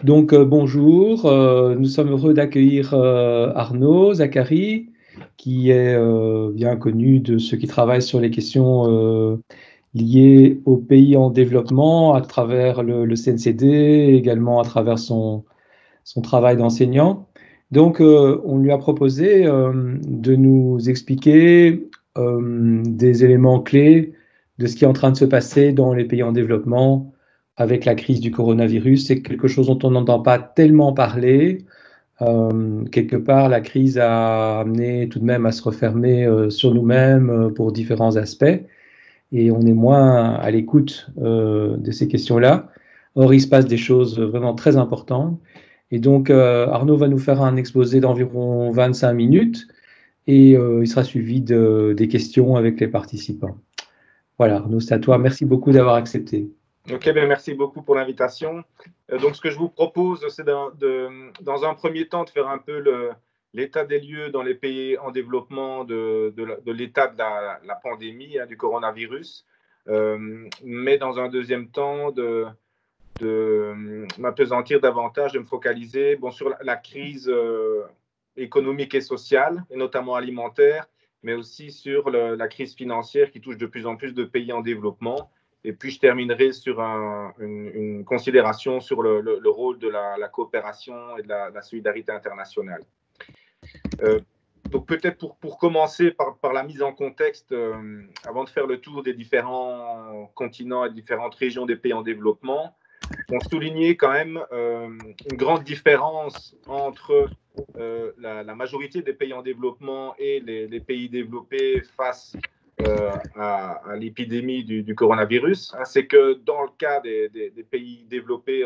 Donc, bonjour, nous sommes heureux d'accueillir Arnaud Zacharie, qui est bien connu de ceux qui travaillent sur les questions liées aux pays en développement à travers le CNCD, également à travers son travail d'enseignant. Donc, on lui a proposé de nous expliquer des éléments clés de ce qui est en train de se passer dans les pays en développement avec la crise du coronavirus. C'est quelque chose dont on n'entend pas tellement parler. Quelque part, la crise a amené tout de même à se refermer sur nous-mêmes pour différents aspects et on est moins à l'écoute de ces questions-là. Or, il se passe des choses vraiment très importantes. Et donc, Arnaud va nous faire un exposé d'environ 25 minutes et il sera suivi des questions avec les participants. Voilà, Arnaud, c'est à toi. Merci beaucoup d'avoir accepté. Ok, ben merci beaucoup pour l'invitation. Donc, ce que je vous propose, c'est dans un premier temps de faire un peu l'état des lieux dans les pays en développement de l'état de la pandémie du coronavirus, mais dans un deuxième temps de m'appesantir davantage, de me focaliser sur la crise économique et sociale, et notamment alimentaire, mais aussi sur la crise financière qui touche de plus en plus de pays en développement. Et puis, je terminerai sur une considération sur le rôle de la coopération et de la solidarité internationale. Donc, peut-être pour commencer par la mise en contexte, avant de faire le tour des différents continents et différentes régions des pays en développement, on soulignait quand même une grande différence entre la majorité des pays en développement et les pays développés face à l'épidémie du coronavirus. C'est que dans le cas des pays développés,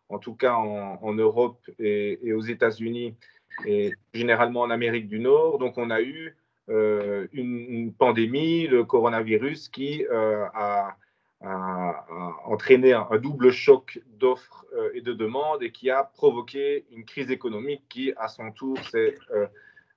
en tout cas en Europe et aux États-Unis, et généralement en Amérique du Nord, donc on a eu une pandémie, le coronavirus, qui a entraîné un double choc d'offres et de demandes et qui a provoqué une crise économique qui, à son tour,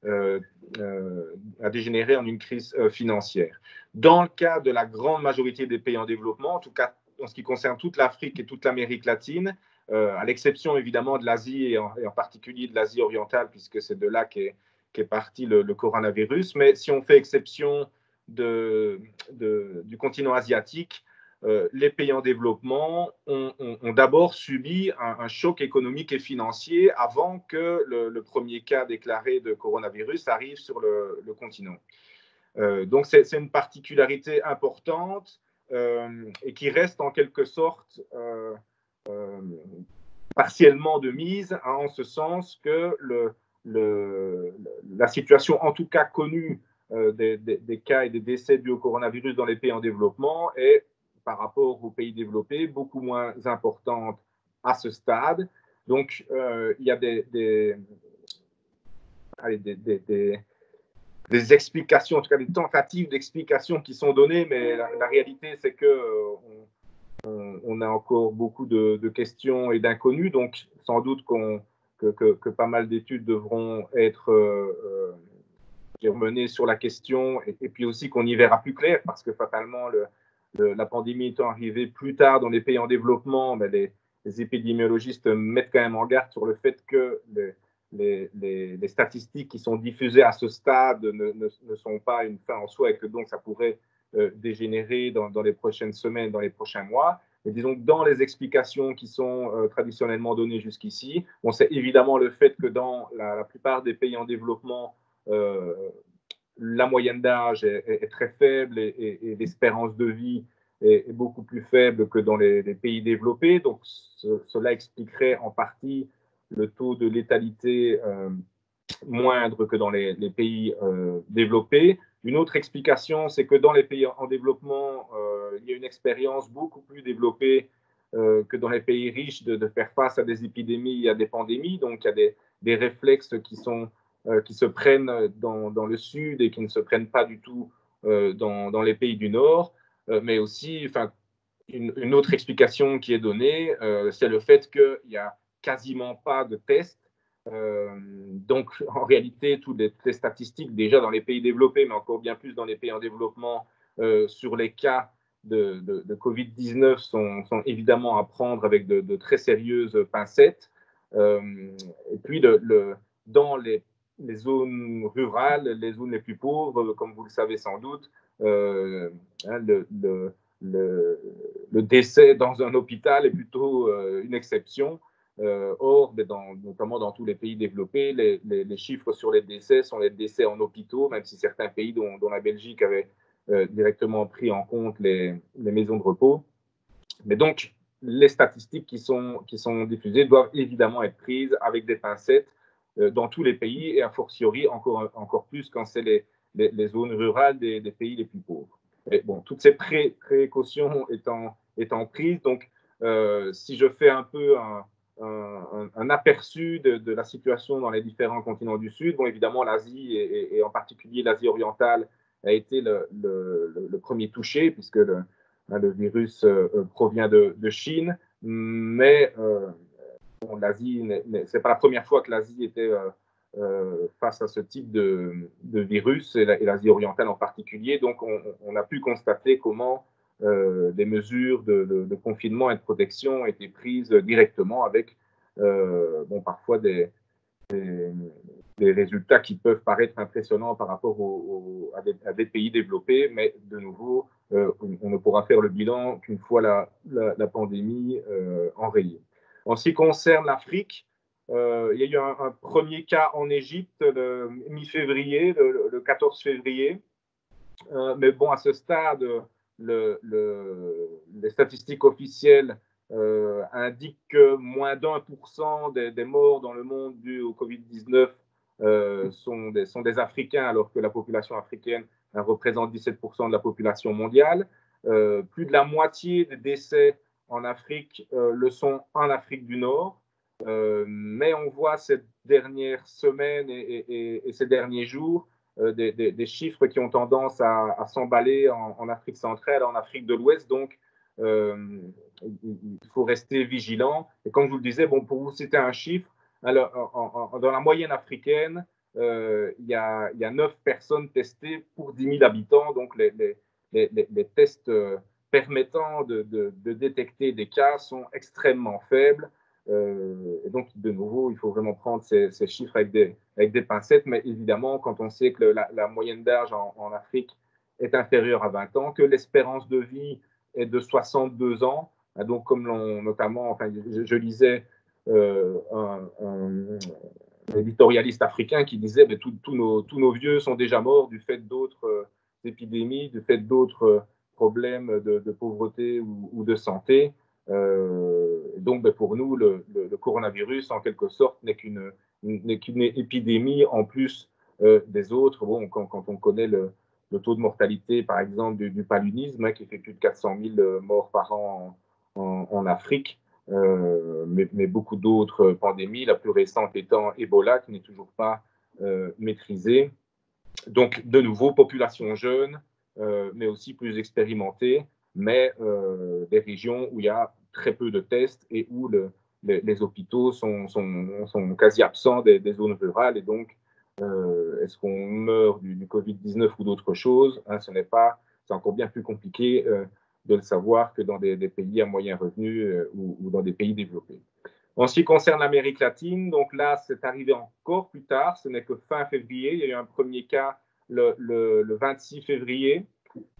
a dégénéré en une crise financière. Dans le cas de la grande majorité des pays en développement, en tout cas en ce qui concerne toute l'Afrique et toute l'Amérique latine, à l'exception évidemment de l'Asie et en particulier de l'Asie orientale, puisque c'est de là qu'est parti le coronavirus, mais si on fait exception du continent asiatique, les pays en développement ont d'abord subi un choc économique et financier avant que le premier cas déclaré de coronavirus arrive sur le continent. Donc, c'est une particularité importante et qui reste en quelque sorte partiellement de mise, en ce sens que la situation, en tout cas connue, des cas et des décès dus au coronavirus dans les pays en développement est, par rapport aux pays développés, beaucoup moins importante à ce stade. Donc, il y a des explications, en tout cas des tentatives d'explication qui sont données, mais la réalité, c'est que on a encore beaucoup de questions et d'inconnus, donc sans doute que pas mal d'études devront être menées sur la question, et puis aussi qu'on y verra plus clair, parce que fatalement, la pandémie étant arrivée plus tard dans les pays en développement, mais les épidémiologistes mettent quand même en garde sur le fait que les statistiques qui sont diffusées à ce stade ne sont pas une fin en soi, et que donc ça pourrait dégénérer dans les prochaines semaines, dans les prochains mois. Mais disons que dans les explications qui sont traditionnellement données jusqu'ici, on sait évidemment le fait que dans la plupart des pays en développement, la moyenne d'âge est très faible et l'espérance de vie est beaucoup plus faible que dans les pays développés. Donc, cela expliquerait en partie le taux de létalité moindre que dans les pays développés. Une autre explication, c'est que dans les pays en développement, il y a une expérience beaucoup plus développée que dans les pays riches de faire face à des épidémies et à des pandémies. Donc, il y a des réflexes qui se prennent dans le sud et qui ne se prennent pas du tout dans les pays du nord. Mais aussi, une autre explication qui est donnée, c'est le fait qu'il n'y a quasiment pas de tests. Donc, en réalité, toutes les statistiques, déjà dans les pays développés, mais encore bien plus dans les pays en développement, sur les cas de Covid-19 sont évidemment à prendre avec de très sérieuses pincettes. Et puis, dans les zones rurales, les zones les plus pauvres, comme vous le savez sans doute, hein, le décès dans un hôpital est plutôt une exception. Or, notamment dans tous les pays développés, les chiffres sur les décès sont les décès en hôpitaux, même si certains pays, dont la Belgique, avaient directement pris en compte les maisons de repos. Mais donc, les statistiques qui sont diffusées doivent évidemment être prises avec des pincettes dans tous les pays, et a fortiori encore plus quand c'est les zones rurales des pays les plus pauvres. Et bon, toutes ces précautions étant prises, donc si je fais un peu un aperçu de la situation dans les différents continents du Sud, bon, évidemment, l'Asie, et en particulier l'Asie orientale, a été le premier touché, puisque le virus provient de Chine, mais bon, l'Asie, c'est pas la première fois que l'Asie était face à ce type de virus, et l'Asie orientale en particulier. Donc, on a pu constater comment des mesures de confinement et de protection étaient prises directement, avec bon, parfois des résultats qui peuvent paraître impressionnants par rapport à des pays développés, mais de nouveau, on ne pourra faire le bilan qu'une fois la pandémie enrayée. En ce qui concerne l'Afrique, il y a eu un premier cas en Égypte le mi-février, le 14 février. Mais bon, à ce stade, les statistiques officielles indiquent que moins d'1% des morts dans le monde dus au Covid-19 sont des Africains, alors que la population africaine représente 17% de la population mondiale. Plus de la moitié des décès en Afrique le sont en Afrique du Nord. Mais on voit ces dernières semaines et ces derniers jours des chiffres qui ont tendance à s'emballer en Afrique centrale, en Afrique de l'Ouest. Donc, il faut rester vigilant. Et comme je vous le disais, bon, pour vous citer un chiffre, alors, dans la moyenne africaine, il y a 9 personnes testées pour 10 000 habitants. Donc, les tests permettant de détecter des cas sont extrêmement faibles. Et donc, de nouveau, il faut vraiment prendre ces chiffres avec des pincettes. Mais évidemment, quand on sait que la moyenne d'âge en Afrique est inférieure à 20 ans, que l'espérance de vie est de 62 ans, donc comme notamment, enfin, je lisais un éditorialiste africain qui disait que tous nos vieux sont déjà morts du fait d'autres épidémies, du fait d'autres problèmes de pauvreté ou de santé. Donc, pour nous, le coronavirus, en quelque sorte, n'est qu'une épidémie en plus des autres. Bon, quand on connaît le taux de mortalité, par exemple, du paludisme, hein, qui fait plus de 400 000 morts par an en Afrique, mais beaucoup d'autres pandémies, la plus récente étant Ebola, qui n'est toujours pas maîtrisée. Donc, de nouveau, population jeune, mais aussi plus expérimentée, mais des régions où il y a très peu de tests et où les hôpitaux sont quasi absents des zones rurales. Et donc, est-ce qu'on meurt du Covid-19 ou d'autre chose, hein, c'est encore bien plus compliqué de le savoir que dans des pays à moyen revenu ou dans des pays développés. En ce qui concerne l'Amérique latine, donc là, c'est arrivé encore plus tard, ce n'est que fin février. Il y a eu un premier cas le 26 février.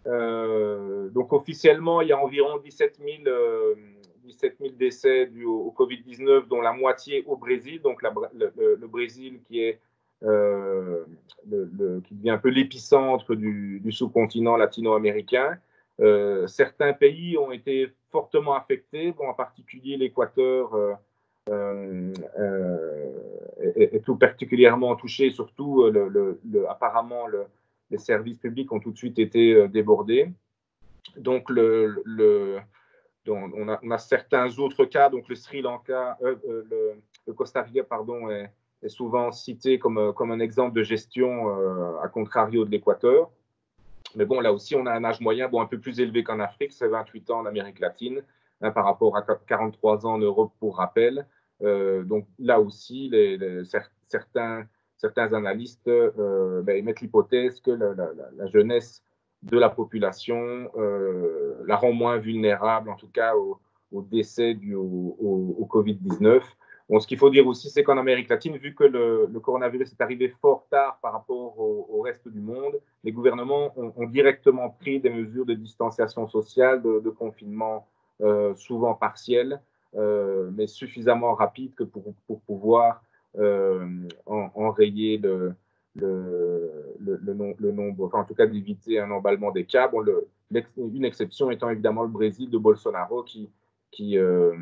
Donc officiellement, il y a environ 17 000 décès dus au Covid-19, dont la moitié au Brésil. Donc le Brésil qui devient un peu l'épicentre du sous-continent latino-américain. Certains pays ont été fortement affectés, bon, en particulier l'Équateur est tout particulièrement touché, surtout apparemment les services publics ont tout de suite été débordés. Donc on a certains autres cas, donc le Sri Lanka, le Costa Rica, pardon, est souvent cité comme un exemple de gestion à contrario de l'Équateur. Mais bon, là aussi, on a un âge moyen un peu plus élevé qu'en Afrique, c'est 28 ans en Amérique latine, hein, par rapport à 43 ans en Europe, pour rappel. Donc là aussi, certains analystes mettent l'hypothèse que la jeunesse de la population, la rend moins vulnérable, en tout cas au décès dû au Covid-19. Bon, ce qu'il faut dire aussi, c'est qu'en Amérique latine, vu que le coronavirus est arrivé fort tard par rapport au reste du monde, les gouvernements ont directement pris des mesures de distanciation sociale, de confinement souvent partiel, mais suffisamment rapide que pour pouvoir enrayer le nombre, enfin en tout cas d'éviter un emballement des cas. Bon, une exception étant évidemment le Brésil de Bolsonaro qui, euh,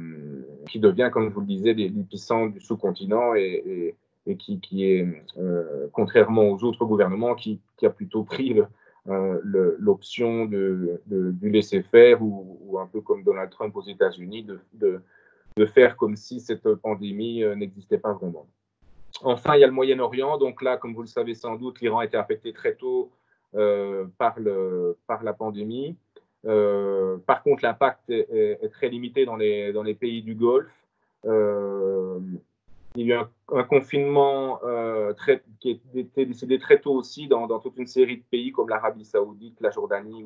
qui devient, comme je vous le disais, l'épicentre du sous-continent et qui est, contrairement aux autres gouvernements, qui a plutôt pris l'option du laisser-faire ou un peu comme Donald Trump aux États-Unis, de faire comme si cette pandémie n'existait pas vraiment. Enfin, il y a le Moyen-Orient. Donc là, comme vous le savez sans doute, l'Iran a été affecté très tôt par la pandémie. Par contre, l'impact est très limité dans les pays du Golfe. Il y a eu un confinement qui a été décidé très tôt aussi dans toute une série de pays comme l'Arabie saoudite, la Jordanie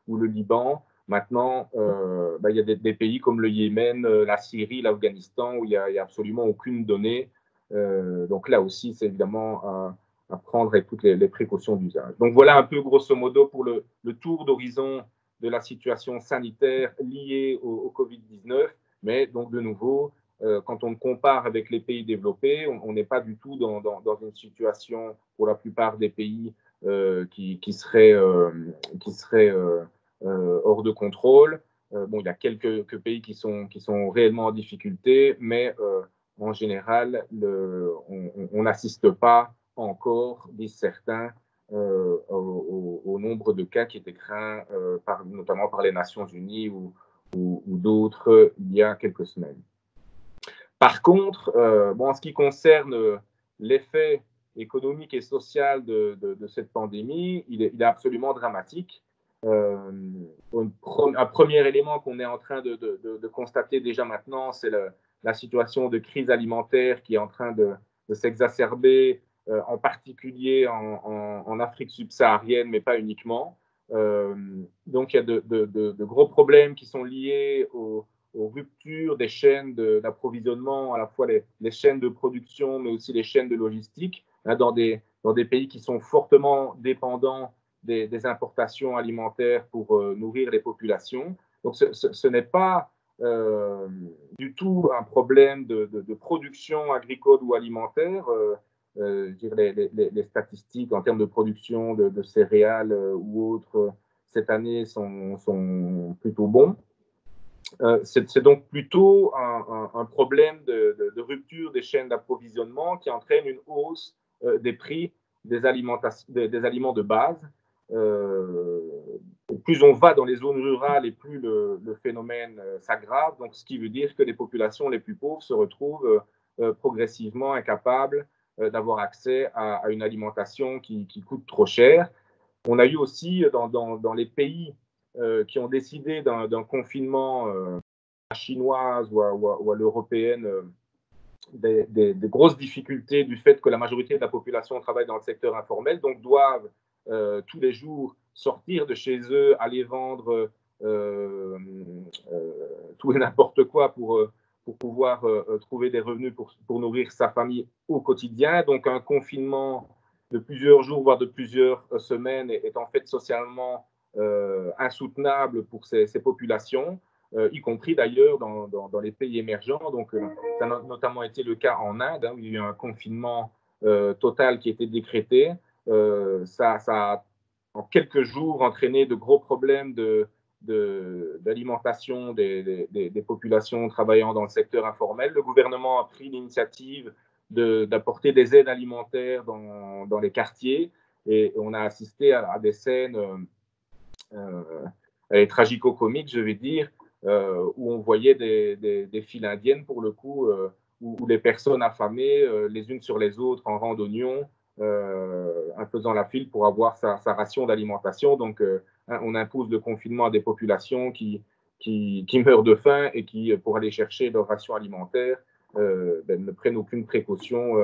ou le Liban. Maintenant, il y a des pays comme le Yémen, la Syrie, l'Afghanistan, où il n'y a absolument aucune donnée. Donc là aussi, c'est évidemment à prendre avec toutes les précautions d'usage. Donc voilà un peu grosso modo pour le tour d'horizon de la situation sanitaire liée au Covid-19. Mais donc de nouveau, quand on compare avec les pays développés, on n'est pas du tout dans une situation, pour la plupart des pays, qui serait hors de contrôle. Bon, il y a quelques pays qui sont réellement en difficulté, mais en général, on n'assiste pas encore, disent certains, au nombre de cas qui étaient craints, notamment par les Nations Unies ou d'autres il y a quelques semaines. Par contre, en ce qui concerne l'effet économique et social de cette pandémie, il est absolument dramatique. Un premier élément qu'on est en train de constater déjà maintenant, c'est la situation de crise alimentaire qui est en train de s'exacerber, en particulier en Afrique subsaharienne, mais pas uniquement. Donc il y a de gros problèmes qui sont liés aux ruptures des chaînes d'approvisionnement, à la fois les chaînes de production, mais aussi les chaînes de logistique, dans des pays qui sont fortement dépendants des importations alimentaires pour nourrir les populations. Donc ce n'est pas du tout un problème de production agricole ou alimentaire. Je dirais les statistiques en termes de production de céréales ou autres cette année sont plutôt bons. C'est donc plutôt un problème de rupture des chaînes d'approvisionnement qui entraîne une hausse des prix des aliments de base. Plus on va dans les zones rurales et plus le phénomène s'aggrave, donc ce qui veut dire que les populations les plus pauvres se retrouvent progressivement incapables d'avoir accès à une alimentation qui coûte trop cher. On a eu aussi dans les pays qui ont décidé d'un confinement chinoise ou à l'européenne des grosses difficultés du fait que la majorité de la population travaille dans le secteur informel, donc doivent tous les jours sortir de chez eux, aller vendre tout et n'importe quoi pour pouvoir trouver des revenus pour nourrir sa famille au quotidien. Donc un confinement de plusieurs jours, voire de plusieurs semaines est en fait socialement insoutenable pour ces populations. Y compris d'ailleurs dans les pays émergents. Donc, ça a notamment été le cas en Inde, où il y a eu un confinement total qui a été décrété. Ça a, en quelques jours, entraîné de gros problèmes d'alimentation des populations travaillant dans le secteur informel. Le gouvernement a pris l'initiative d'apporter des aides alimentaires dans les quartiers et on a assisté à des scènes tragico-comiques, je vais dire, où on voyait des files indiennes, pour le coup, où les personnes affamées, les unes sur les autres, en rang d'oignons, en faisant la file pour avoir sa ration d'alimentation. Donc, on impose le confinement à des populations qui meurent de faim et qui, pour aller chercher leur ration alimentaire, ne prennent aucune précaution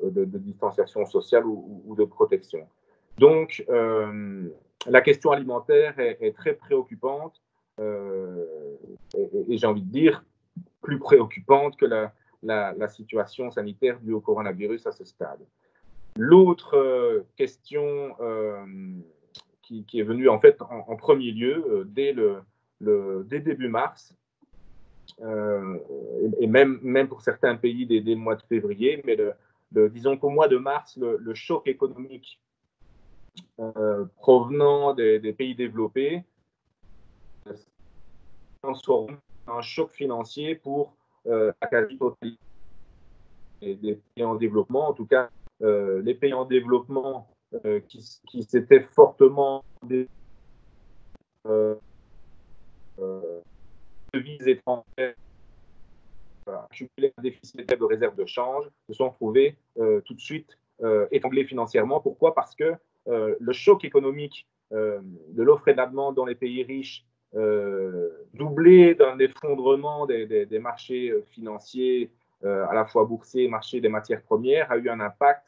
de distanciation sociale ou de protection. Donc, la question alimentaire est très préoccupante et j'ai envie de dire plus préoccupante que la situation sanitaire due au coronavirus à ce stade. L'autre question qui est venue en fait en premier lieu dès début mars, et même pour certains pays dès le mois de février, mais disons qu'au mois de mars, le choc économique provenant des pays développés transforme un choc financier pour la quasi-totalité des pays en développement. En tout cas, les pays en développement qui s'étaient fortement devises étrangères, accumulé un déficit de réserve de change, se sont retrouvés tout de suite étranglés financièrement. Pourquoi? Parce que le choc économique de l'offre et de la demande dans les pays riches, doublé d'un effondrement des marchés financiers, à la fois boursiers et marchés des matières premières, a eu un impact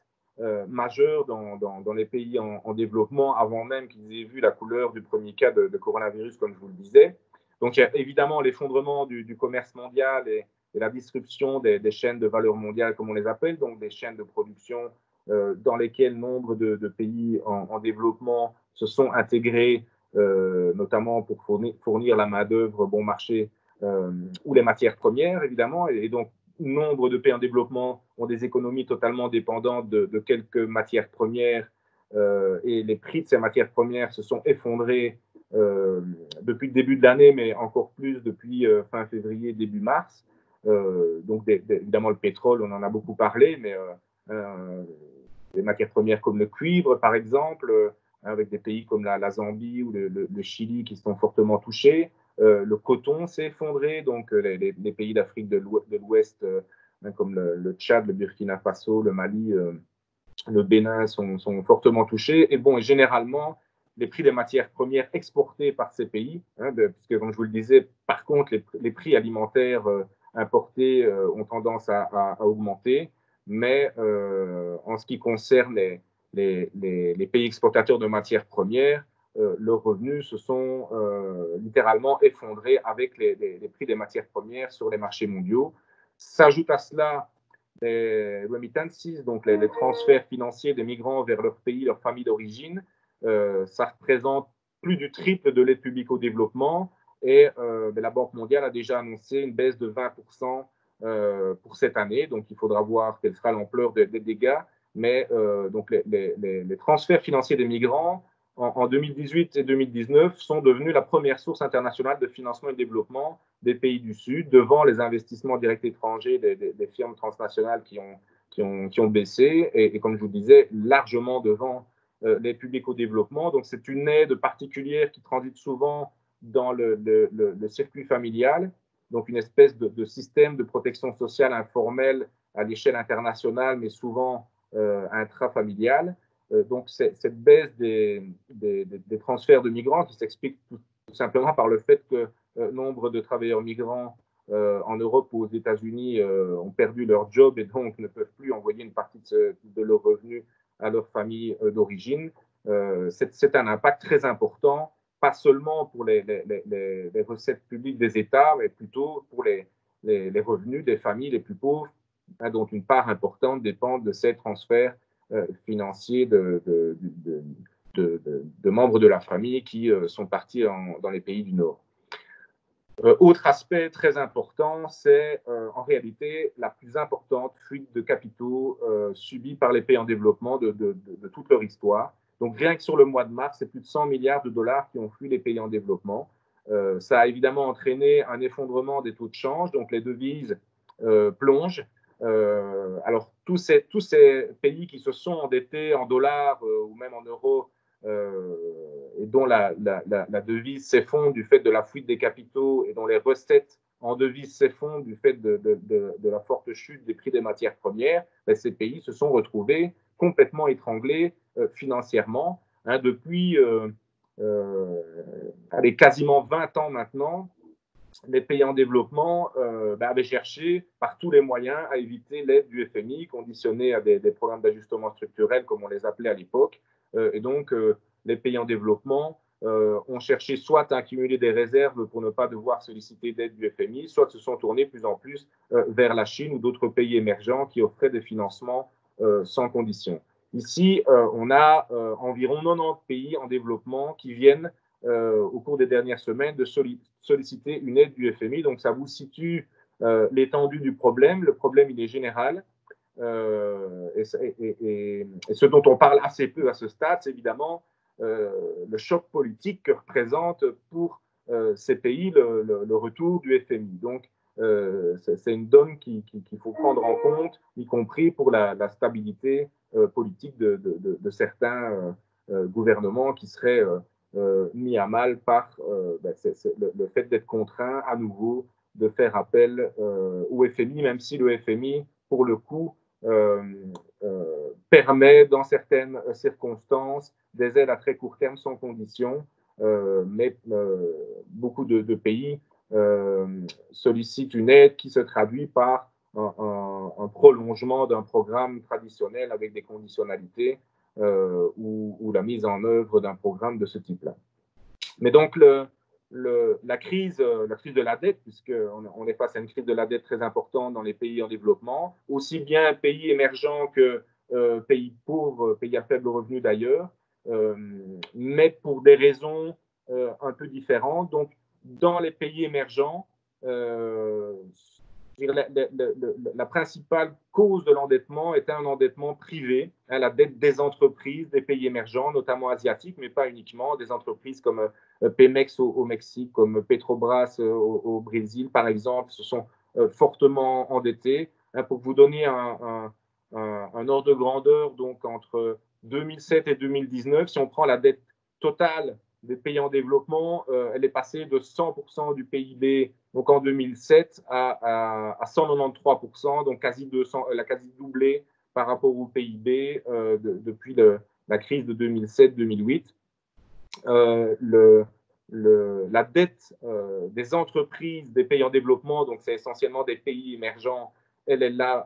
majeur dans les pays en développement avant même qu'ils aient vu la couleur du premier cas de coronavirus, comme je vous le disais. Donc, il y a évidemment l'effondrement du commerce mondial et la disruption des chaînes de valeur mondiale, comme on les appelle, donc des chaînes de production dans lesquelles nombre de pays en développement se sont intégrés, notamment pour fournir la main-d'œuvre bon marché ou les matières premières, évidemment. Et donc, nombre de pays en développement ont des économies totalement dépendantes de quelques matières premières et les prix de ces matières premières se sont effondrés depuis le début de l'année, mais encore plus depuis fin février, début mars. Donc, évidemment, le pétrole, on en a beaucoup parlé, mais des matières premières comme le cuivre, par exemple, avec des pays comme la Zambie ou le Chili qui sont fortement touchés. Le coton s'est effondré, donc les pays d'Afrique de l'Ouest, comme le Tchad, le Burkina Faso, le Mali, le Bénin sont fortement touchés. Et bon, généralement, les prix des matières premières exportées par ces pays, puisque comme je vous le disais, par contre, les prix alimentaires importés ont tendance à augmenter. Mais en ce qui concerne les pays exportateurs de matières premières, leurs revenus se sont littéralement effondrés avec les prix des matières premières sur les marchés mondiaux. S'ajoute à cela les remittances, donc les transferts financiers des migrants vers leur pays, leur famille d'origine. Ça représente plus du triple de l'aide publique au développement et la Banque mondiale a déjà annoncé une baisse de 20% pour cette année. Donc, il faudra voir quelle sera l'ampleur des dégâts. Mais donc les transferts financiers des migrants en 2018 et 2019 sont devenus la première source internationale de financement et de développement des pays du Sud, devant les investissements directs étrangers des firmes transnationales qui ont baissé, et comme je vous disais, largement devant l'aide publique au développement. Donc c'est une aide particulière qui transite souvent dans le circuit familial, donc une espèce de système de protection sociale informelle à l'échelle internationale, mais souvent intrafamiliale. Donc cette baisse des transferts de migrants qui s'explique tout simplement par le fait que nombre de travailleurs migrants en Europe ou aux États-Unis ont perdu leur job et donc ne peuvent plus envoyer une partie de leurs revenus à leur famille d'origine. C'est un impact très important, pas seulement pour les recettes publiques des États, mais plutôt pour les revenus des familles les plus pauvres, dont une part importante dépend de ces transferts financiers de membres de la famille qui sont partis dans les pays du Nord. Autre aspect très important, c'est en réalité la plus importante fuite de capitaux subie par les pays en développement de toute leur histoire. Donc rien que sur le mois de mars, c'est plus de 100 milliards de dollars qui ont fui les pays en développement. Ça a évidemment entraîné un effondrement des taux de change, donc les devises plongent. Alors tous ces pays qui se sont endettés en dollars ou même en euros et dont la devise s'effondre du fait de la fuite des capitaux et dont les recettes en devise s'effondrent du fait de la forte chute des prix des matières premières, ben, ces pays se sont retrouvés complètement étranglés financièrement depuis quasiment 20 ans maintenant. Les pays en développement avaient cherché par tous les moyens à éviter l'aide du FMI conditionnée à des programmes d'ajustement structurel, comme on les appelait à l'époque. Et donc, les pays en développement ont cherché soit à accumuler des réserves pour ne pas devoir solliciter d'aide du FMI, soit se sont tournés plus en plus vers la Chine ou d'autres pays émergents qui offraient des financements sans condition. Ici, on a environ 90 pays en développement qui viennent, au cours des dernières semaines, de solliciter une aide du FMI. Donc, ça vous situe l'étendue du problème. Le problème, il est général. Et ce dont on parle assez peu à ce stade, c'est évidemment le choc politique que représente pour ces pays le retour du FMI. Donc, c'est une donne qu'il faut prendre en compte, y compris pour la stabilité politique de certains gouvernements qui seraient mis à mal par le fait d'être contraints à nouveau de faire appel au FMI, même si le FMI, pour le coup, permet dans certaines circonstances des aides à très court terme sans condition, mais beaucoup de pays sollicitent une aide qui se traduit par un prolongement d'un programme traditionnel avec des conditionnalités ou la mise en œuvre d'un programme de ce type-là. Mais donc, la crise de la dette, puisqu'on est face à une crise de la dette très importante dans les pays en développement, aussi bien pays émergents que pays pauvres, pays à faible revenu d'ailleurs, mais pour des raisons un peu différentes. Donc, dans les pays émergents, la principale cause de l'endettement est un endettement privé, la dette des entreprises des pays émergents, notamment asiatiques, mais pas uniquement, des entreprises comme Pemex au Mexique, comme Petrobras au Brésil, par exemple, se sont fortement endettés. Pour vous donner un ordre de grandeur, donc entre 2007 et 2019, si on prend la dette totale des pays en développement, elle est passée de 100% du PIB donc en 2007 à 193%, donc elle a quasi doublé par rapport au PIB depuis la crise de 2007-2008. La dette des entreprises des pays en développement, donc c'est essentiellement des pays émergents, elle a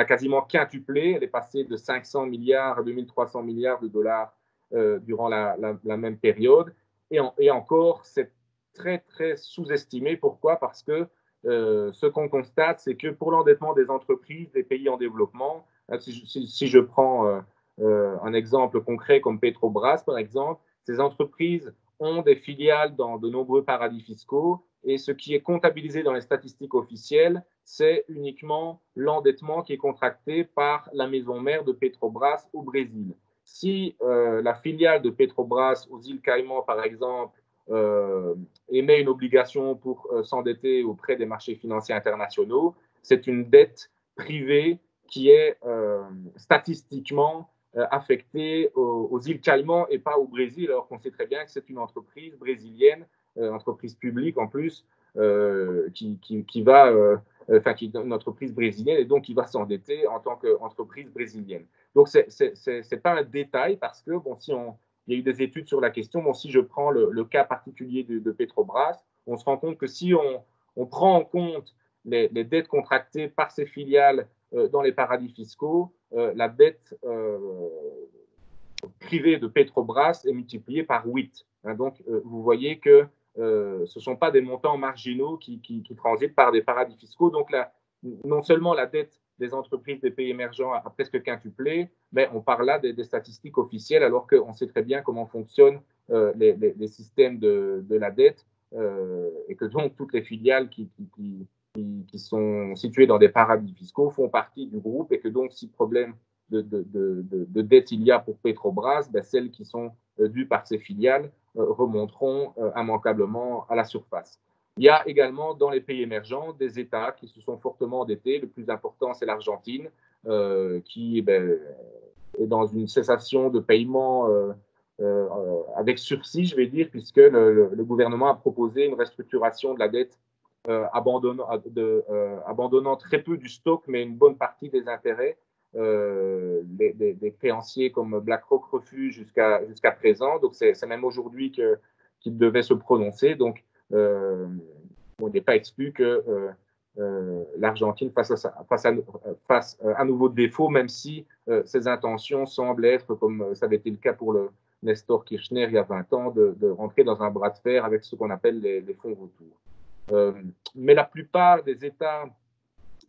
quasiment quintuplé. Elle est passée de 500 milliards à 2300 milliards de dollars durant la même période. Et encore, c'est très, très sous-estimé. Pourquoi? Parce que ce qu'on constate, c'est que pour l'endettement des entreprises des pays en développement, si je prends un exemple concret comme Petrobras, par exemple, ces entreprises ont des filiales dans de nombreux paradis fiscaux et ce qui est comptabilisé dans les statistiques officielles, c'est uniquement l'endettement qui est contracté par la maison mère de Petrobras au Brésil. Si la filiale de Petrobras aux îles Caïmans, par exemple, émet une obligation pour s'endetter auprès des marchés financiers internationaux, c'est une dette privée qui est statistiquement affectée aux îles Caïmans et pas au Brésil, alors qu'on sait très bien que c'est une entreprise brésilienne, entreprise publique en plus, qui va, qui est une entreprise brésilienne et donc qui va s'endetter en tant qu'entreprise brésilienne. Donc c'est pas un détail parce que bon, il y a eu des études sur la question. Bon, si je prends le cas particulier de Petrobras, on se rend compte que si on prend en compte les dettes contractées par ces filiales dans les paradis fiscaux, la dette privée de Petrobras est multipliée par 8. Donc, vous voyez que ce ne sont pas des montants marginaux qui transitent par des paradis fiscaux. Donc, là, non seulement la dette des entreprises des pays émergents a presque quintuplé, mais on parle là des statistiques officielles, alors qu'on sait très bien comment fonctionnent les systèmes de la dette et que donc toutes les filiales qui sont situées dans des paradis fiscaux font partie du groupe et que donc si problème de dette il y a pour Petrobras, ben celles qui sont dues par ces filiales remonteront immanquablement à la surface. Il y a également dans les pays émergents des États qui se sont fortement endettés. Le plus important, c'est l'Argentine, qui est dans une cessation de paiement avec sursis, je vais dire, puisque le gouvernement a proposé une restructuration de la dette abandonnant très peu du stock, mais une bonne partie des intérêts. Des créanciers comme BlackRock refusent jusqu'à présent. Donc, c'est même aujourd'hui qu'il devait se prononcer. Donc, il n'est pas exclu que l'Argentine fasse à nouveau défaut, même si ses intentions semblent être, comme ça avait été le cas pour le Nestor Kirchner il y a 20 ans, de rentrer dans un bras de fer avec ce qu'on appelle les fonds retour. Mais la plupart des États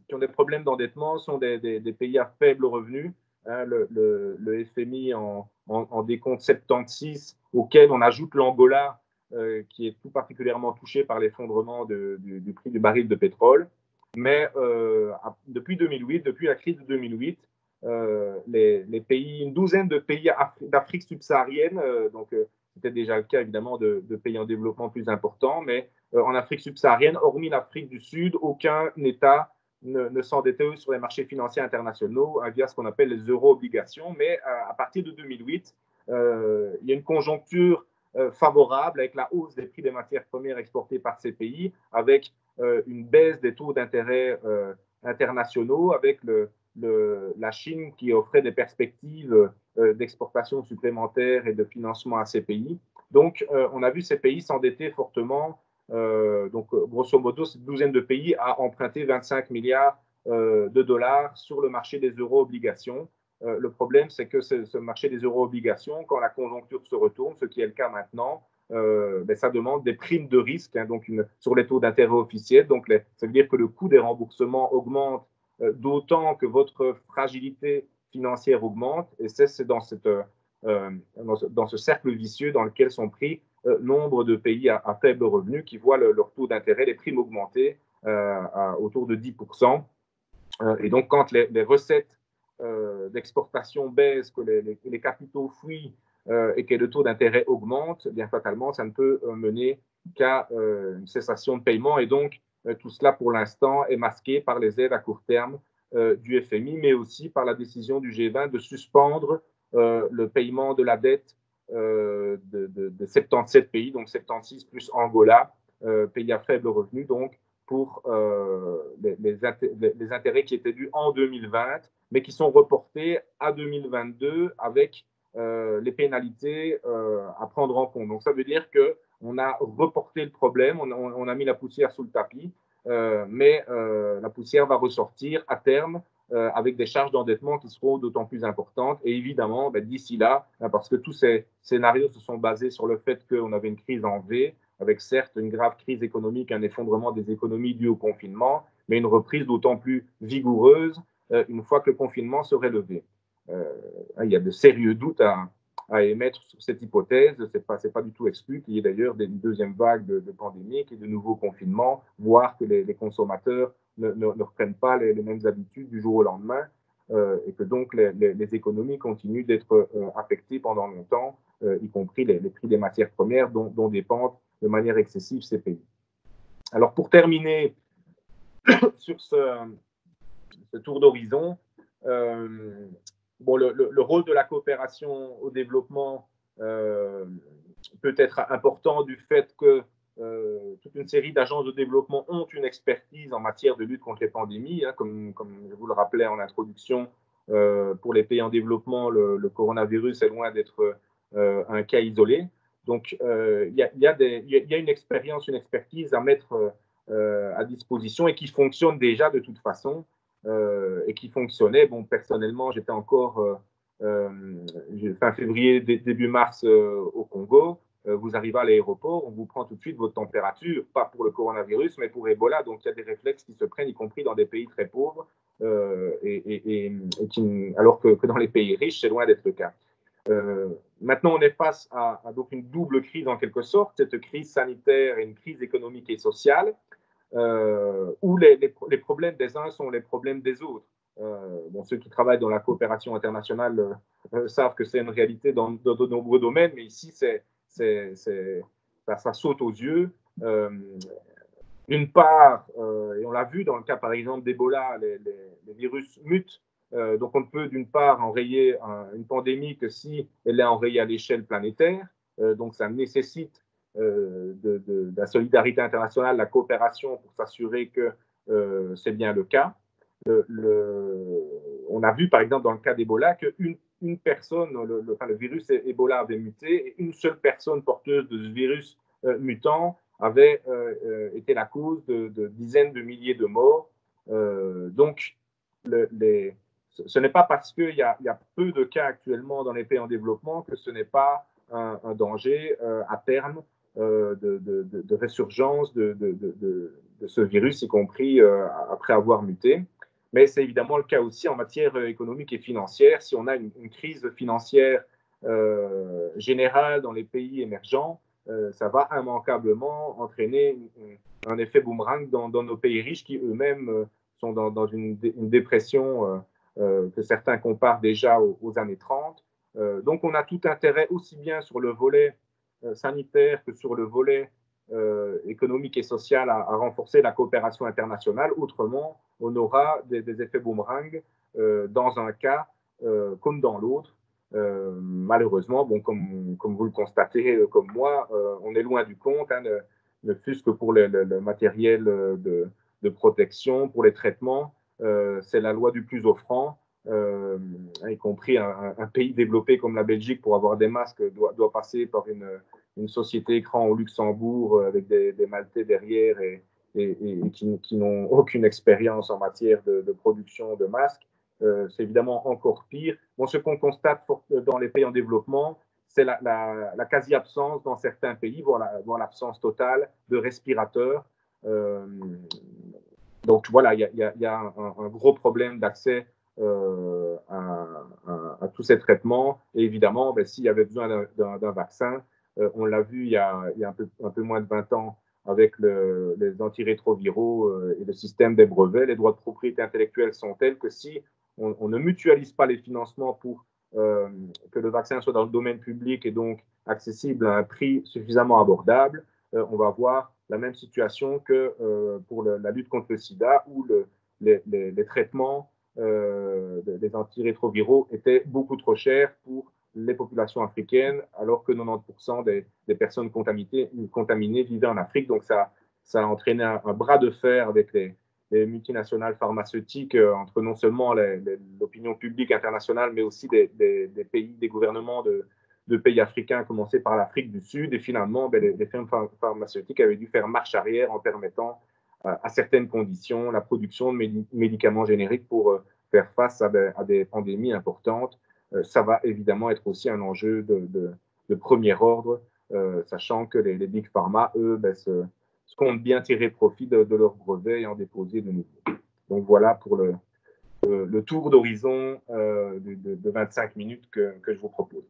qui ont des problèmes d'endettement sont des pays à faible revenu. Hein, le FMI en décompte 76, auquel on ajoute l'Angola, qui est tout particulièrement touché par l'effondrement du prix du baril de pétrole. Mais depuis 2008, depuis la crise de 2008, les pays, une douzaine de pays d'Afrique subsaharienne, donc c'était déjà le cas évidemment de pays en développement plus importants, mais en Afrique subsaharienne, hormis l'Afrique du Sud, aucun État ne s'endetter sur les marchés financiers internationaux via ce qu'on appelle les euro-obligations. Mais à partir de 2008, il y a une conjoncture favorable avec la hausse des prix des matières premières exportées par ces pays, avec une baisse des taux d'intérêt internationaux, avec la Chine qui offrait des perspectives d'exportation supplémentaires et de financement à ces pays. Donc, on a vu ces pays s'endetter fortement. Donc, grosso modo, cette douzaine de pays a emprunté 25 milliards de dollars sur le marché des euro-obligations. Le problème, c'est que ce marché des euro-obligations, quand la conjoncture se retourne, ce qui est le cas maintenant, ça demande des primes de risque, hein, donc sur les taux d'intérêt officiels. Donc, ça veut dire que le coût des remboursements augmente d'autant que votre fragilité financière augmente. Et c'est dans ce cercle vicieux dans lequel sont pris nombre de pays à faible revenu qui voient leur taux d'intérêt, les primes augmenter autour de 10%. Et donc, quand les recettes d'exportation baissent, que les capitaux fuient et que le taux d'intérêt augmente, bien fatalement, ça ne peut mener qu'à une cessation de paiement. Et donc, tout cela, pour l'instant, est masqué par les aides à court terme du FMI, mais aussi par la décision du G20 de suspendre le paiement de la dette de 77 pays, donc 76 plus Angola, pays à faible revenu, donc pour les intérêts qui étaient dus en 2020, mais qui sont reportés à 2022 avec les pénalités à prendre en compte. Donc ça veut dire qu'on a reporté le problème, on a mis la poussière sous le tapis, mais la poussière va ressortir à terme avec des charges d'endettement qui seront d'autant plus importantes. Et évidemment, d'ici là, parce que tous ces scénarios se sont basés sur le fait qu'on avait une crise en V, avec certes une grave crise économique, un effondrement des économies dû au confinement, mais une reprise d'autant plus vigoureuse une fois que le confinement serait levé. Il y a de sérieux doutes à émettre sur cette hypothèse. C'est pas du tout exclu qu'il y ait d'ailleurs une deuxième vague de pandémie et de nouveaux confinements, voire que les consommateurs ne reprennent pas les mêmes habitudes du jour au lendemain et que donc les économies continuent d'être affectées pendant longtemps, y compris les prix des matières premières dont dépendent de manière excessive ces pays. Alors pour terminer sur ce tour d'horizon, le rôle de la coopération au développement peut être important du fait que toute une série d'agences de développement ont une expertise en matière de lutte contre les pandémies. Hein, comme je vous le rappelais en introduction, pour les pays en développement, le coronavirus est loin d'être un cas isolé. Donc, il y a une expérience, une expertise à mettre à disposition et qui fonctionne déjà de toute façon et qui fonctionnait. Bon, personnellement, j'étais encore fin février, début mars au Congo. Vous arrivez à l'aéroport, on vous prend tout de suite votre température, pas pour le coronavirus, mais pour Ebola. Donc, il y a des réflexes qui se prennent, y compris dans des pays très pauvres, alors que dans les pays riches, c'est loin d'être le cas. Maintenant, on est face à donc une double crise en quelque sorte, cette crise sanitaire et une crise économique et sociale, où les problèmes des uns sont les problèmes des autres. Ceux qui travaillent dans la coopération internationale savent que c'est une réalité dans de nombreux domaines, mais ici, ça saute aux yeux. D'une part, et on l'a vu dans le cas par exemple d'Ebola, les virus mutent. Donc on ne peut d'une part enrayer une pandémie que si elle est enrayée à l'échelle planétaire. Donc ça nécessite de la solidarité internationale, la coopération pour s'assurer que c'est bien le cas. On a vu par exemple dans le cas d'Ebola qu'une personne, le virus Ebola avait muté, et une seule personne porteuse de ce virus mutant avait été la cause de dizaines de milliers de morts. Donc, ce n'est pas parce qu'il y a peu de cas actuellement dans les pays en développement que ce n'est pas un danger à terme de résurgence de ce virus, y compris après avoir muté. Mais c'est évidemment le cas aussi en matière économique et financière. Si on a une crise financière générale dans les pays émergents, ça va immanquablement entraîner un effet boomerang dans nos pays riches qui eux-mêmes sont dans une dépression que certains comparent déjà aux années 30. Donc on a tout intérêt, aussi bien sur le volet sanitaire que sur le volet économique et social, à renforcer la coopération internationale. Autrement, on aura des effets boomerang dans un cas comme dans l'autre. Malheureusement, bon, comme vous le constatez, comme moi, on est loin du compte, hein, ne fût-ce que pour le matériel de protection, pour les traitements. C'est la loi du plus offrant, y compris un pays développé comme la Belgique, pour avoir des masques, doit passer par une société écran au Luxembourg avec des Maltais derrière et qui n'ont aucune expérience en matière de production de masques. C'est évidemment encore pire. Bon, ce qu'on constate dans les pays en développement, c'est la quasi-absence dans certains pays, voire l'absence totale de respirateurs. Donc voilà, il y a un gros problème d'accès à tous ces traitements. Et évidemment, ben, s'il y avait besoin d'un vaccin, on l'a vu il y a un peu moins de 20 ans avec les antirétroviraux et le système des brevets. Les droits de propriété intellectuelle sont tels que si on ne mutualise pas les financements pour que le vaccin soit dans le domaine public et donc accessible à un prix suffisamment abordable, on va avoir la même situation que pour la lutte contre le sida, où les traitements des antirétroviraux étaient beaucoup trop chers pour les populations africaines, alors que 90% des personnes contaminées vivaient en Afrique. Donc ça a entraîné un bras de fer avec les multinationales pharmaceutiques entre non seulement l'opinion publique internationale, mais aussi des pays, des gouvernements de pays africains, à commencer par l'Afrique du Sud. Et finalement, ben, les firmes pharmaceutiques avaient dû faire marche arrière en permettant à certaines conditions la production de médicaments génériques pour faire face à des pandémies importantes. Ça va évidemment être aussi un enjeu de premier ordre, sachant que les big pharma, eux, ben, se comptent bien tirer profit de leurs brevets et en déposer de nouveaux. Donc voilà pour le tour d'horizon de 25 minutes que je vous propose.